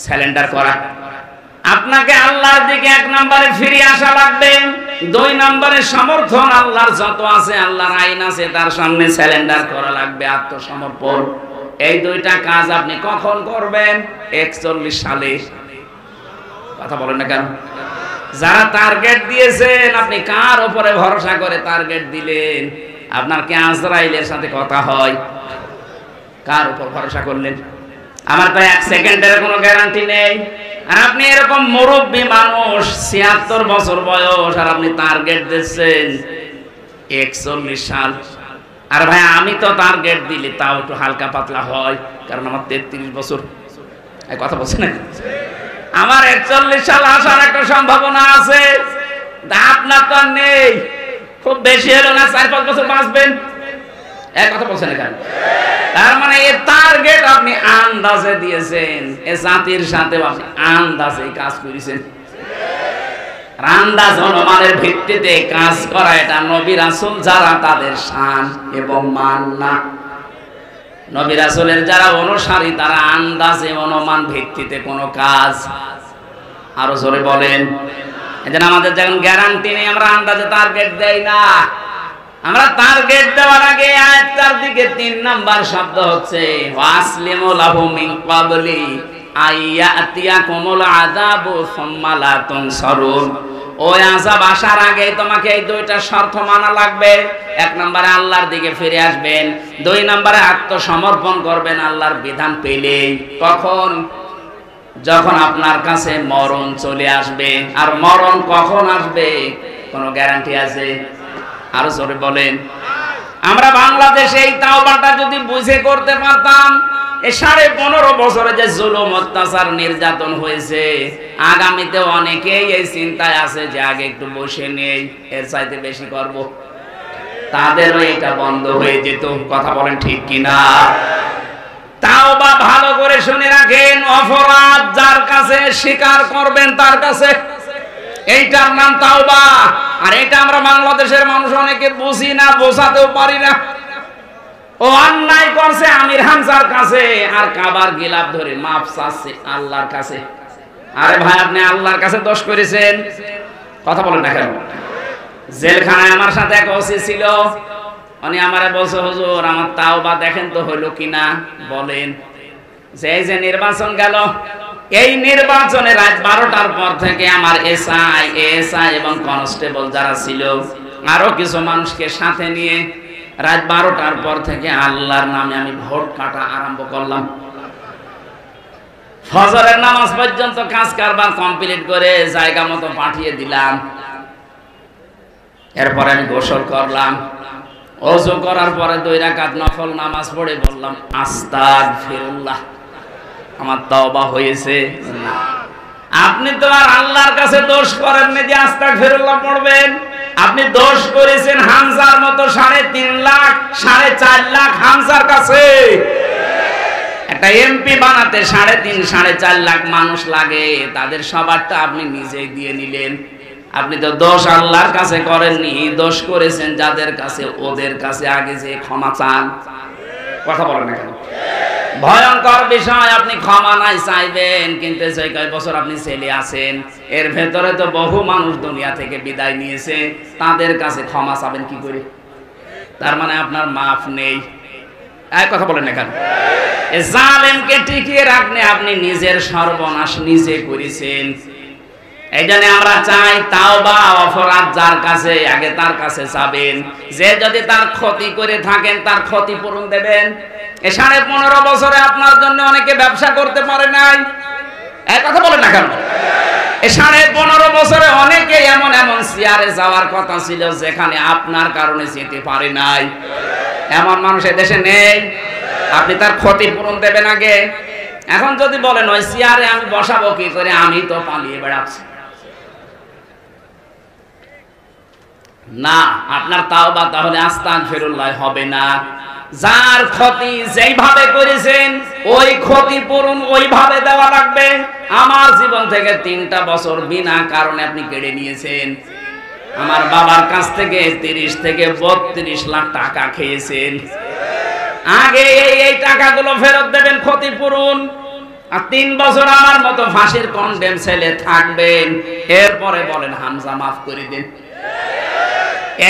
সারেন্ডার করা। আপনাকে আল্লাহর দিকে 1 নম্বরে ফিরে আসা লাগবে। 2 নম্বরে সমর্থন, আল্লাহর যত আছে, আল্লাহর আইন আছে, তার সামনে সারেন্ডার করা লাগবে, আত্মসমর্পণ। এই 2টা কাজ আপনি কখন করবেন? 41 সালে। কথা বলেন না কেন? যারা টার্গেট দিয়েছেন, আপনি কার উপরে ভরসা করে টার্গেট দিলেন? আপনার কি আজরাইলের সাথে কথা হয়? কার উপর ভরসা করলেন? আমার তো 1 সেকেন্ডের কোনো গ্যারান্টি নেই। আর আপনি এরকম মুরব্বী মানুষ, 76 বছর বয়স, আর আপনি টার্গেট দিচ্ছেন 41 সাল। আর ভাই, আমি তো টার্গেট দিলে তাও একটু হালকা পাতলা হয়, কারণ আমার 33 বছর। এই কথা বলছেন না? আমার 41 সাল আসার একটা সম্ভাবনা আছে, আপনার তো নেই। খুব বেশি হলো না 4-5 বছর বাঁচবেন। এই কথা বলছেন না? তার মানে এই টার্গেট আপনি আন্দাজে দিয়েছেন, এ জাতির সাথে আপনি আন্দাজে কাজ করেছেন। আন্দাজ অনুমানের ভিত্তিতে কাজ করা, এটা নবী রাসূল যারা, তাদের শান এবং মান না। নবী রাসূলের যারা অনুসারী, তারা আন্দাজে অনুমান ভিত্তিতে কোনো কাজ। আরো জোরে বলেন। এজন্য আমাদের যখন গ্যারান্টি নেই, আমরা আন্দাজে টার্গেট দেই না। আমরা টার্গেট দেওয়ার আগে আয়াতটার দিকে 3 নাম্বার শব্দ হচ্ছে, ওয়াসলিমু লাহু মিন ক্বাবলি আইয়াতিয়াকুমুল আযাবু সুম্মা লা তুনসারুন। ওই আযাব আসার আগে তোমাকে এই 2টা শর্ত মানা লাগবে। 1 নম্বরে আল্লাহর দিকে ফিরে আসবেন, 2 নম্বরে আত্মসমর্পণ করবেন আল্লাহর বিধান পেলেই। কখন? যখন আপনার কাছে মরণ চলে আসবে। আর মরণ কখন আসবে কোনো গ্যারান্টি আছে? আরো জোরে বলেন। আমরা বাংলাদেশে এই তাওবাটা যদি বুঝে করতে পারতাম, এই 15.5 বছরে যে জুলুম অত্যাচার নির্যাতন হয়েছে, আগামীতে অনেকেই এই চিন্তায় আছে যে আগে একটু বসে নেই, এর চাইতে বেশি করব, তাদেরও এটা বন্ধ হয়ে যেত। কথা বলেন ঠিক কিনা? তাওবা ভালো করে শুনে রাখেন, অপরাধ যার কাছে স্বীকার করবেন তার কাছে, এইটার নাম তাওবা। আর এটা আমরা বাংলাদেশের মানুষ অনেকে বুঝি না, বোঝাতেও পারি না। ও অন্যায় করছে আমির হামজার কাছে, আর কাবার গিলাফ ধরে মাপ চাচ্ছে আল্লাহর কাছে। আরে ভাই, আপনি আল্লাহর কাছে দোষ করেছেন, কথা বলেন না কেন? জেলখানায় আমার সাথে এক ওসি ছিল, উনি আমারে বলছে, হুজুর আমার তাওবা দেখেন তো হলো কিনা, বলেন। যে এই যে নির্বাচন গেল, এই নির্বাচনে রাত 12টার পর থেকে আমার এসআই এবং কনস্টেবল যারা ছিল, আরো কিছু মানুষকে সাথে নিয়ে রাত 12টার পর থেকে আল্লাহর নামে আমি ভোট কাটা আরম্ভ করলাম। ফজরের নামাজ পর্যন্ত কাজ কারবার কমপ্লিট করে জায়গা মতো পাঠিয়ে দিলাম। এরপরে আমি গোসল করলাম, ওযু করার পরে 2 রাকাত নফল নামাজ পড়ে বললাম, আস্তাগফিরুল্লাহ, আমার তওবা হয়েছে। আপনি তো আর আল্লাহর কাছে দোষ করেননি যে আস্তাগফিরুল্লাহ পড়বেন, আপনি দোষ করেছেন হামজার মতো 3.5 লাখ 4.5 লাখ হামজার কাছে। একটা এমপি বানাতে 3.5-4.5 লাখ মানুষ লাগে, তাদের সবারটা আপনি নিজেই দিয়ে নিলেন। আপনি তো দোষ আল্লাহর কাছে করেননি, দোষ করেছেন যাদের কাছে, ওদের কাছে আগে যে ক্ষমা চান। কথা বলেন না কেন? ভয়ঙ্কর বিষয়, আপনি ক্ষমা নাই চাইবেন, কিন্তু সেই কয় বছর আপনি ছেলে আছেন, এর ভেতরে তো বহু মানুষ দুনিয়া থেকে বিদায় নিয়েছে, তাদের কাছে ক্ষমা চাবেন কি করে? তার মানে আপনার মাফ নেই। এই কথা বলেন না কেন? এই জালেমকে টিকিয়ে রাখতে আপনি নিজের সর্বনাশ নিজে করেছেন। এই জন্য আমরা চাই তাওবা, অপরাধ যার কাছে আগে তার কাছে যাবেন। যে যদি তার ক্ষতি করে থাকেন তার ক্ষতিপূরণ দেবেন। এই 15.5 বছরে আপনার জন্য অনেকে ব্যবসা করতে পারে নাই, এই কথা বলেন না কেন? এই 15.5 বছরে অনেকে এমন এমন চেয়ারে যাওয়ার কথা ছিল যেখানে আপনার কারণে যেতে পারে নাই। এমন মানুষ দেশে নেই? আপনি তার ক্ষতিপূরণ দেবেন আগে। এখন যদি বলেন ওই চেয়ারে আমি বসাবো কি করে, আমি তো পালিয়ে বেড়াচ্ছি, না, আপনার তাওবা তাহলে আস্তাগফিরুল্লাহ হবে না। যার ক্ষতি যেইভাবে করেছেন ওই ক্ষতিপূরণ ওইভাবে দেওয়া লাগবে। আমার জীবন থেকে 3টা বছর বিনা কারণে আপনি কেড়ে নিয়েছেন। আমার বাবার কাছ থেকে 30 থেকে 32 লাখ টাকা খেয়েছেন। আগে এই টাকাগুলো ফেরত দেবেন, ক্ষতিপূরণ। আর 3 বছর আমার মতো ফাঁসির কন্ডেম ছেলে থাকবেন, এরপরে বলেন হামজা মাফ করে দিন।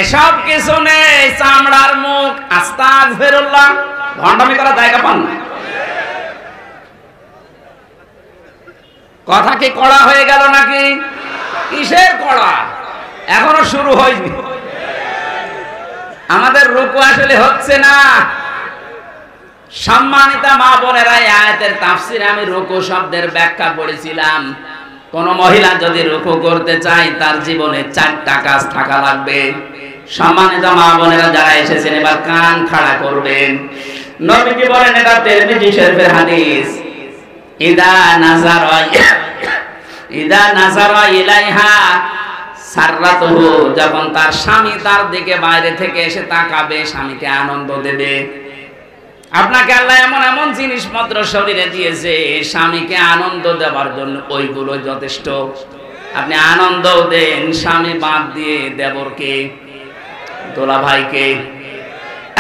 এসব কিছু নেই, চামড়ার মুখ, আস্তাগফিরুল্লাহ, ভণ্ডামি করা জায়গা পান না। কথা কি কড়া হয়ে গেল নাকি? কিসের কড়া? এখনো শুরু হয়নি। আমাদের রুকু আসলে হচ্ছে না। সম্মানিতা মা বোনেরা, এই আয়াতের তাফসিরে আমি রুকু শব্দের ব্যাখ্যা পড়েছিলাম। কোন মহিলা যদি রুকু করতে চায় তার জীবনে 4টা কাজ থাকা লাগবে। সম্মানিত মা বোনেরা যারা এসেছেন এবার কান খাড়া করবেন। নবীজি বলেন, এটা তিরমিজি শরীফের হাদিস, ইদা নাযারা ইলাইহা সাররাতুহু, যখন তার স্বামী তার দিকে বাইরে থেকে এসে তাকাবে, স্বামীকে আনন্দ দেবে। আপনাকে আল্লাহ এমন এমন জিনিসপত্র শরীরে দিয়েছে, স্বামীকে আনন্দ দেওয়ার জন্য ওইগুলো যথেষ্ট। আপনি আনন্দ দেন, স্বামী বাদ দিয়ে দেবরকে, দোলা ভাইকে,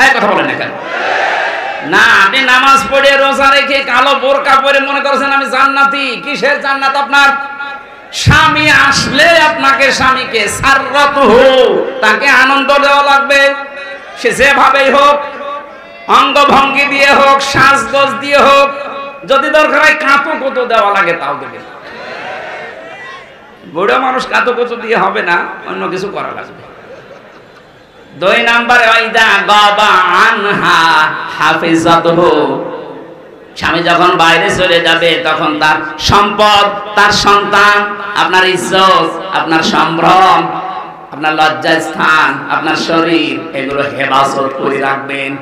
এই কথা বলেন না কেন? না, আপনি নামাজ পড়ে রোজা রেখে কালো বোরকা পরে মনে করছেন আমি জান্নাতি। কিসের জান্নাত আপনার? স্বামী আসলে আপনাকে, স্বামীকে সাররাতুহু, তাকে আনন্দ দেওয়া লাগবে। সে যেভাবেই হোক, অঙ্গভঙ্গি দিয়ে হোক, সাজগোজ দিয়ে হোক, যদি দরকার হয় কাঁতো কুতো দেওয়া লাগে তাও দেবে। বুড়ো মানুষ কাঁতো কুতো দিয়ে হবে না, অন্য কিছু করা লাগবে। 2 নম্বরে ওয়াইদা গাবা আনহা হাফিজাতুহু, স্বামী যখন বাইরে চলে যাবে তখন তার সম্পদ, তার সন্তান, আপনার ইজ্জত, আপনার সম্ভ্রম, আপনার লজ্জাস্থান, আপনার শরীর, এগুলো হেফাজত করে রাখবেন।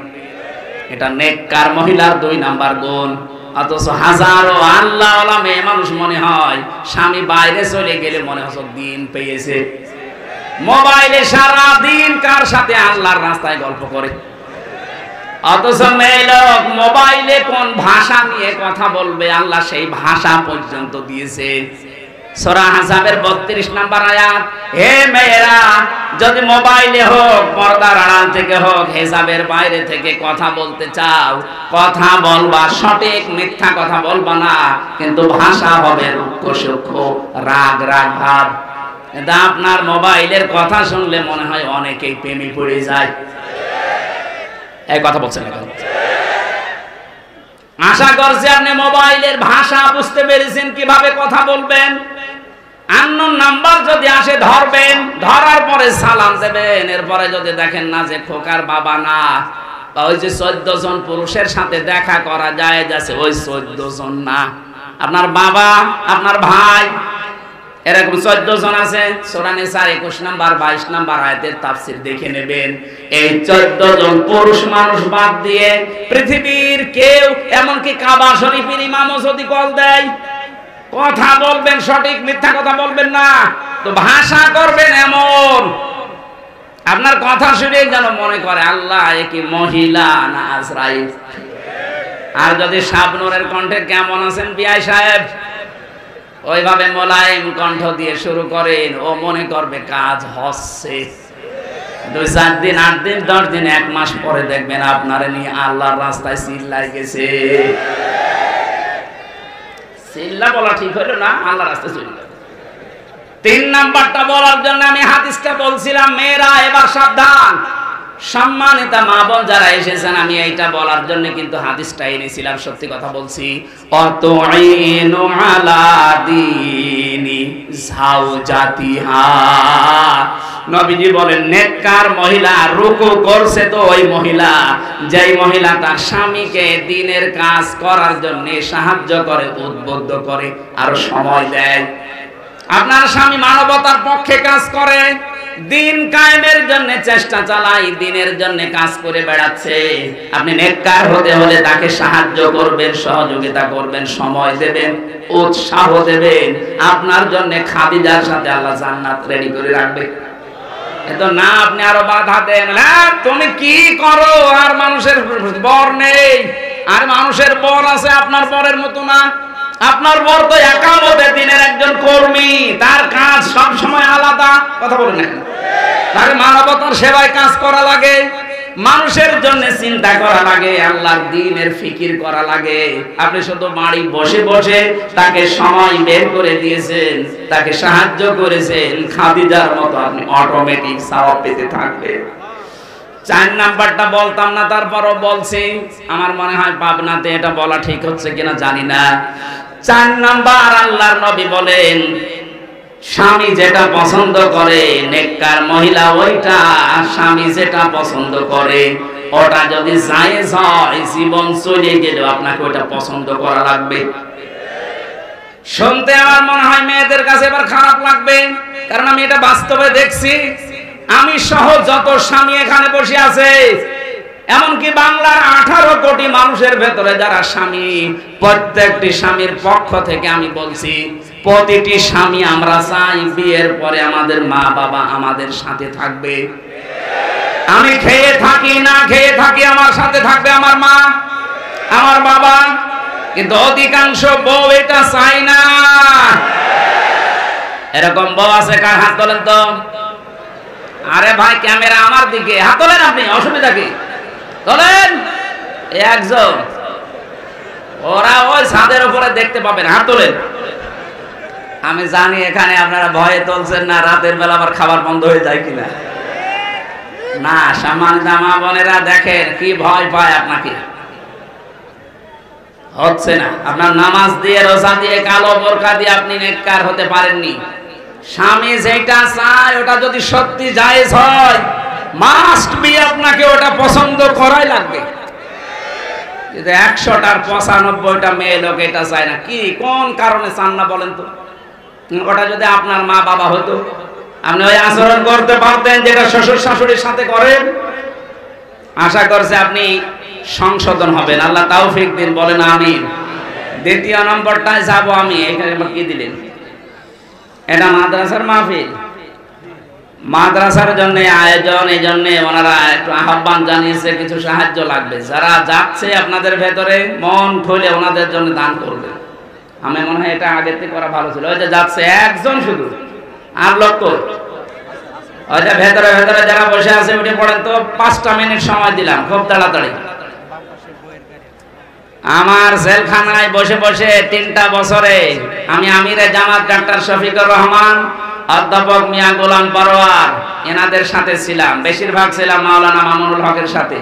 এটা নেককার মহিলার 2 নাম্বার গুণ। অথচ হাজারো আল্লাহওয়ালা মেয়ে মানুষ মনে হয় স্বামী বাইরে চলে গেলে মনে হয় দিন পেয়েছে, মোবাইলে সারা দিন কার সাথে আল্লাহর রাস্তায় গল্প করে। অথচ মেয়ে লোক মোবাইলে কোন ভাষা নিয়ে কথা বলবে আল্লাহ সেই ভাষা পর্যন্ত দিয়েছে। সূরা আহজাবের 32 নম্বর আয়াত, হে মেয়েরা, যদি মোবাইলে হোক, পর্দার আড়াল থেকে হোক, হিজাবের বাইরে থেকে কথা বলতে চাও, কথা বলবা সঠিক, মিথ্যা কথা বলবা না, কিন্তু ভাষা হবে রুক্ষ সূক্ষ্ম, রাগ রাগ ভাব। কিন্তু আপনার মোবাইলের কথা শুনলে মনে হয় অনেকেই প্রেমে পড়ে যায়। এই কথা বলছেন না? আশা করছি আপনি মোবাইলের ভাষা বুঝতে পেরেছেন, কিভাবে কথা বলবেন। আননোন নাম্বার যদি আসে ধরবেন, ধরার পরে সালাম দেবেন। এরপরে যদি দেখেন না যে খোকার বাবা না, বা ওই যে 14 জন পুরুষের সাথে দেখা করা যায় যাচ্ছে, ওই 14 জন না, আপনার বাবা, আপনার ভাই, এরকম 14 জন আছে। সূরা নিসার 21 নাম্বার 22 নাম্বার আয়াতের তাফসীর দেখে নেবেন। এই 14 জন পুরুষ মানুষ বাদ দিয়ে পৃথিবীর কেউ, এমনকি কাবা শরীফের ইমামও যদি কল দেয়, কথা বলবেন সঠিক, মিথ্যা কথা বলবেন না। তো ভাষা করবেন এমন আপনার কথা শুনে যেন মনে করে আল্লাহ এ কি মহিলা না আজরাইল। আর যদি শাবনূরের কণ্ঠে কেমন আছেন বিআই সাহেব, ওইভাবে মোলায়েম কণ্ঠ দিয়ে শুরু করেন, ও মনে করবে কাজ হচ্ছে। 2-4 দিন, 8 দিন, 10 দিন, 1 মাস পরে দেখবেন আপনারে নিয়ে আল্লাহর রাস্তায় চিল্লাই গেছে। চিল্লা বলা ঠিক হলো না, আল্লাহর রাস্তায় চলে গেল। 3 নাম্বারটা বলার জন্য আমি হাদিসটা বলছিলাম। মেয়েরা এবার সাবধান, সম্মানিতা মা বোন যারা এসেছেন, আমি এইটা বলার জন্য কিন্তু হাদিসটা এনেছিলাম। সত্যি কথা বলছি, অতুইনু আলা দীনি যাওজাতিহা। নবীজি বলেন নেককার মহিলা রুকু করছে তো ওই মহিলা, যেই মহিলা তার স্বামীকে দ্বীনের কাজ করার জন্য সাহায্য করে, উদ্বুদ্ধ করে, আর সময় দেয়। আপনার স্বামী মানবতার পক্ষে কাজ করে, দিন কায়েমের জন্য চেষ্টা চালাই, দিনের জন্য কাজ করে বেড়াচ্ছে, আপনি নেককার হতে হলে তাকে সাহায্য করবেন, সহযোগিতা করবেন, সময় দেবেন, উৎসাহ দেবেন। আপনার জন্য খাদিজার সাথে আল্লাহ জান্নাত রেডি করে রাখবে। এত না আপনি আরো বাধা দেন, তুমি কি করো, আর মানুষের বর নেই, আর মানুষের বর আছে, আপনার বরের মতো না। আপনার বর তো একামতে দিনের একজন কর্মী, তার কাজ সব সময় আলাদা। কথা বলেন না, তার মানবতার সেবায় কাজ করা লাগে, মানুষের জন্য চিন্তা করা লাগে, আল্লাহর দ্বীনের ফিকির করা লাগে। আপনি শুধু বাড়ি বসে বসে তাকে সময় বের করে দিয়েছেন, তাকে সাহায্য করেছেন, খাদিজার মতো আপনি অটোমেটিক সওয়াব পেতে থাকবেন। 4 নাম্বারটা বলতাম না, তারপরও বলছি। আমার মনে হয় পাবনাতে এটা বলা ঠিক হচ্ছে কিনা জানি না। 4 নাম্বার, আল্লাহর নবী বলেন স্বামী যেটা পছন্দ করে, নেককার মহিলা ওইটা, স্বামী যেটা পছন্দ করে ওটা যদি জায়েজ হয়, জীবন চলে গেলেও আপনাকে ওটা পছন্দ করা লাগবে। শুনতে আমার মনে হয় মেয়েদের কাছে এবার খারাপ লাগবে, কারণ আমি এটা বাস্তবে দেখছি। আমি সহ যত স্বামী এখানে বসে আছে, এমনকি বাংলার 18 কোটি মানুষের ভেতরে যারা স্বামী, প্রত্যেকটি স্বামীর পক্ষ থেকে আমি বলছি, প্রতিটি স্বামী আমরা চাই বিয়ের পরে আমাদের মা বাবা আমাদের সাথে থাকবে। আমি খেয়ে থাকি না খেয়ে থাকি, আমার সাথে থাকবে আমার মা, আমার বাবা। কিন্তু অধিকাংশ বউ এটা চাই না। এরকম বউ আছে কার? হাত তোলেন তো। আরে ভাই, ক্যামেরা আমার দিকে, হাত তোলেন আপনি, অসুবিধা কি? তোলেন একজন, ওরা ওই ছাদের উপরে দেখতে পাবেন, হাত তোলেন। আমি জানি এখানে আপনারা ভয়ে তুলছেন না, রাতের বেলা আবার খাবার বন্ধ হয়ে যায় কিনা। না, সম্মানিত মা বোনেরা দেখেন কি ভয় পায় আপনাকে। হচ্ছে না, আপনার নামাজ দিয়ে, রোজা দিয়ে, কালো বোরকা দিয়ে আপনি নেককার হতে পারেননি। স্বামী যেটা চায় ওটা যদি সত্যি জায়েজ হয়, মাস্ট বি আপনাকে ওটা পছন্দ করাই লাগবে। কিন্তু 100টার 95টা মেয়ে লোক এটা চায় না। কি, কোন কারণে চান না বলেন তো? ওটা যদি আপনার মা বাবা হতো, আপনি ওই আচরণ করতে পারতেন যেটা শ্বশুর শাশুড়ির সাথে করেন। আশা করছে আপনি সংশোধন হবেন। আল্লাহ তৌফিক দিন, বলেন আমিন। দ্বিতীয় নম্বরটায় যাব আমি। এখানে কি দিলেন? এটা মাদ্রাসার মাহফিল, মাদ্রাসার জন্য আয়োজন, এই জন্য ওনারা একটু আহ্বান জানিয়েছে, কিছু সাহায্য লাগবে। যারা যাচ্ছে আপনাদের ভেতরে মন খুলে ওনাদের জন্য দান করবে। আমি মনে হয় এটা আগের থেকে করা ভালো ছিল। ওই যে যাচ্ছে একজন শুধু, আর লক্ষ ওই যে ভেতরে ভেতরে যারা বসে আছে উঠে পড়েন তো। 5টা মিনিট সময় দিলাম, খুব তাড়াতাড়ি। আমার জেলখানায় বসে বসে 3টা বছরে আমি আমিরে জামাত ডাক্তার শফিকুর রহমান, অধ্যাপক মিয়া গোলাম পরোয়ার এনাদের সাথে ছিলাম। বেশিরভাগ ছিলাম মাওলানা মামুনুল হকের সাথে।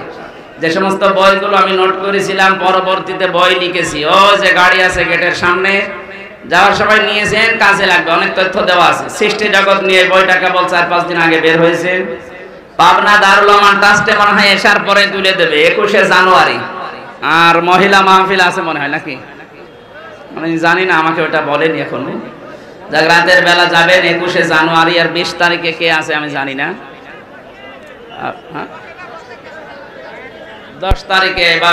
যে সমস্ত বইগুলো আমি নোট করেছিলাম, পরবর্তীতে বই লিখেছি। ও যে গাড়ি আছে গেটের সামনে, যাওয়ার সময় নিয়েছেন, কাজে লাগবে, অনেক তথ্য দেওয়া আছে। সৃষ্টি জগৎ নিয়ে বইটা কেবল 4-5 দিন আগে বের হয়েছে। পাবনা দারুল আমান ট্রাস্টে মনে হয় এসার পরে তুলে দেবে 21শে জানুয়ারি। আর মহিলা মাহফিল আছে মনে হয় নাকি, মানে জানি না, আমাকে ওটা বলেনি এখন। যাক, রাতের বেলা যাবেন 21শে জানুয়ারি। আর 20 তারিখে কে আছে আমি জানি না। 10 তারিখে বা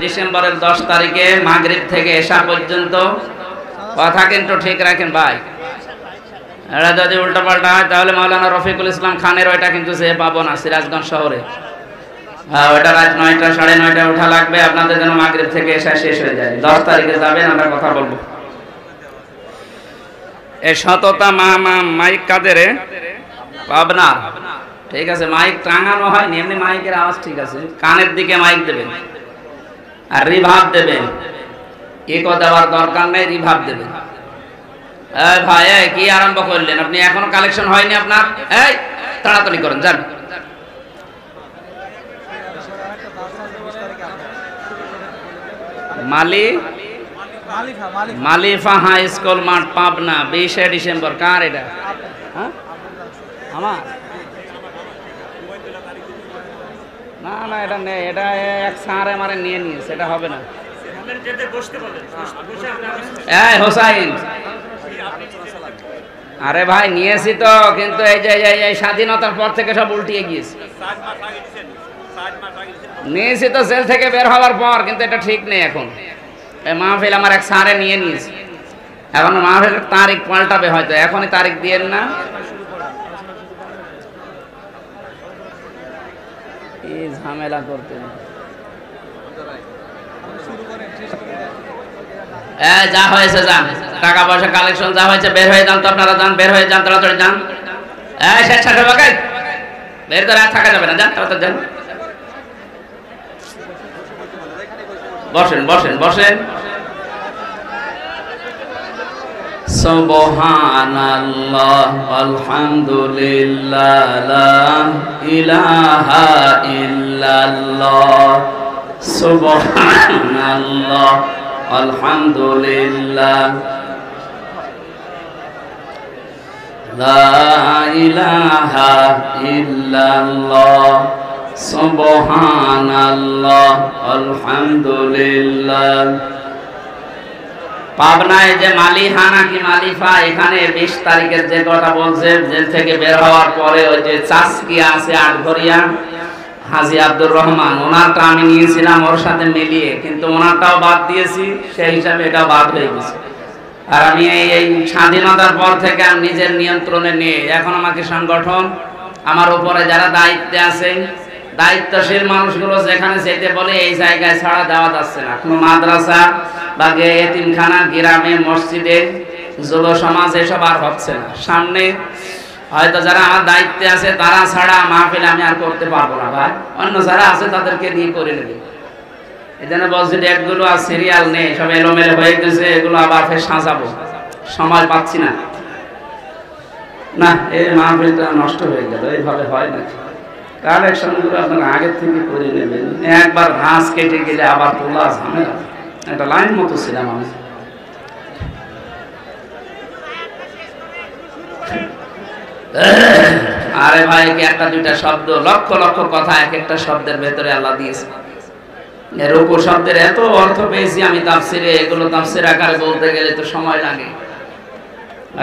ডিসেম্বরের 10 তারিখে মাগরিব থেকে এশা পর্যন্ত। কথা কিন্তু ঠিক রাখেন ভাই, এটা যদি উল্টা পাল্টা হয় তাহলে মাওলানা রফিকুল ইসলাম খানের ওইটা কিন্তু সে পাবো না সিরাজগঞ্জ শহরে। ওইটা রাত 9টা 9:30 ওঠা লাগবে আপনাদের জন্য, মাগরিব থেকে এশা শেষ হয়ে যায়। 10 তারিখে যাবেন, আমরা কথা বলবো। এই সততা মাইক কাদের? পাবনা। ঠিক আছে, মাইক টাঙানো হয়নি, এমনি মাইকের আওয়াজ ঠিক আছে। কানের দিকে মাইক দেবেন আর রিভাব দেবেন। ইকো দেওয়ার দরকার নেই, রিভাব দেবেন। এই ভাই, এই কি আরম্ভ করলেন আপনি? এখনো কালেকশন হয়নি আপনার? এই তাড়াতাড়ি করেন, যান। মালিফা হাই স্কুল মাঠ, পাবনা, 20শে ডিসেম্বর। কার এটা? আমার না না, এটা নেই। এটা এক স্যার আমারে নিয়ে নিয়েছে, এটা হবে না। এই হোসাইন, আরে ভাই নিয়েছি তো, কিন্তু এই যে স্বাধীনতার পর থেকে সব উল্টিয়ে গিয়েছে। নিয়েছি তো জেল থেকে বের হওয়ার পর, কিন্তু এটা ঠিক নেই এখন। এই মাহফিল আমার এক স্যারে নিয়ে নিয়েছে, এখন মাহফিলের তারিখ পাল্টাবে হয়তো, এখনই তারিখ দিয়েন না। এই ঝামেলা করতে যা হয়েছে যান, টাকা পয়সা কালেকশন যা হয়েছে বের হয়ে যান তো, আপনারা যান, বের হয়ে যান, তাড়াতাড়ি যান। বের করে থাকা যাবে না, যান তাড়াতাড়ি যান। বসেন বসেন বসেন। সুবহানাল্লাহ আলহামদুলিল্লাহ লা ইলাহা ইল্লাল্লাহ। সুবহানাল্লাহ আলহামদুলিল্লাহ লা ইলাহা ইল্লাল্লাহ। সুবহানাল্লাহ আলহামদুলিল্লাহ। পাবনায় যে মালিহা নাকি মালিফা, এখানে 20 তারিখের যে কথা বলছে, জেল থেকে বের হওয়ার পরে ওই যে চাষকিয়া আছে আটঘরিয়া, হাজী আব্দুর রহমান, ওনারটা আমি নিয়েছিলাম ওর সাথে মিলিয়ে, কিন্তু ওনারটাও বাদ দিয়েছি, সেই হিসাবে এটাও বাদ হয়ে গেছে। আর আমি এই স্বাধীনতার পর থেকে আমি নিজের নিয়ন্ত্রণে নিয়ে, এখন আমাকে সংগঠন, আমার উপরে যারা দায়িত্বে আছে, দায়িত্বশীল মানুষগুলো যেখানে যেতে বলে এই জায়গায় ছাড়া দেওয়া যাচ্ছে না। কোনো মাদ্রাসা বা এতিমখানা, গ্রামে, মসজিদে, যুব সমাজ এসব আর হচ্ছে না। সামনে হয়তো যারা আমার দায়িত্বে আছে তারা ছাড়া মাহফিল আমি আর করতে পারবো না ভাই, অন্য যারা আছে তাদেরকে দিয়ে করে নেবে। এই জন্য বলছি ডেটগুলো আর সিরিয়াল নেই, সব এলোমেলো হয়ে গেছে, এগুলো আবার ফের সাজাবো, সময় পাচ্ছি না। না, এই মাহফিলটা নষ্ট হয়ে গেল, এইভাবে হয় না। কালেকশনগুলো আপনারা আগের থেকে করে নেবেন, একবার ঘাস কেটে গেলে আবার তোলা ঝামেলা। একটা লাইন মতো ছিলাম আমি। আরে ভাই, একটা দুইটা শব্দ, লক্ষ লক্ষ কথা এক একটা শব্দের ভেতরে আল্লাহ দিয়েছে। রূপু শব্দের এত অর্থ পেয়েছি আমি তাফসিরে, এগুলো তাফসির আকারে বলতে গেলে তো সময় লাগে।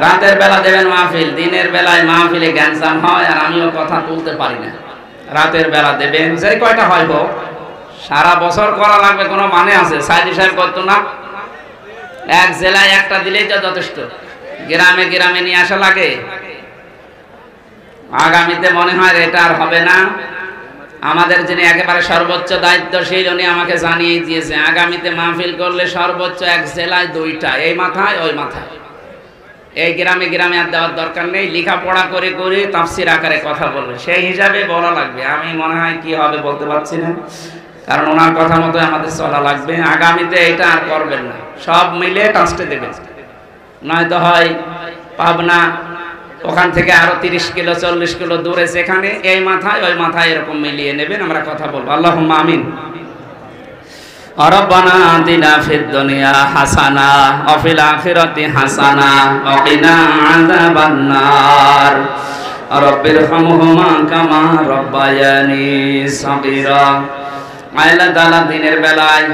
রাতের বেলা দেবেন মাহফিল, দিনের বেলায় মাহফিলে গ্যাঞ্জাম হয় আর আমিও কথা তুলতে পারি না। রাতের বেলা দেবেন, যে কয়টা হয় হোক, সারা বছর করা লাগবে কোনো মানে আছে? সাইদি সাহেব করতো না, এক জেলায় একটা দিলেই তো যথেষ্ট, গ্রামে গ্রামে নিয়ে আসা লাগে। আগামীতে মনে হয় এটা আর হবে না। আমাদের যিনি একেবারে সর্বোচ্চ দায়িত্বশীল উনি আমাকে জানিয়ে দিয়েছে আগামীতে মাহফিল করলে সর্বোচ্চ এক জেলায় 2টা, এই মাথায় ওই মাথায়। এই গ্রামে গ্রামে আর দেওয়ার দরকার নেই, লেখাপড়া করে করে তাফসির আকারে কথা বলবে, সেই হিসাবে বলা লাগবে। আমি মনে হয় কি হবে বলতে পারছি না, কারণ ওনার কথা মতো আমাদের চলা লাগবে। আগামীতে এটা আর করবেন না, সব মিলে টাস্টে দেবেন। নয়তো হয় পাবনা, ওখান থেকে আরো 30 কিলো 40 কিলো দূরে, সেখানে এই মাথায় ওই মাথায় এরকম মিলিয়ে নেবেন, আমরা কথা বলবো। আল্লাহুম্মা আমিন। রব্বানা আতিনা ফিদ দুনিয়া হাসানা ওয়া ফিল আখিরাতি হাসানা ওয়া কিনা আযাবান নার। রব্বিরহামহুমা কামা রব্বায়ানি সাগীরা। আল্লাহ তাআলা দিনের বেলায়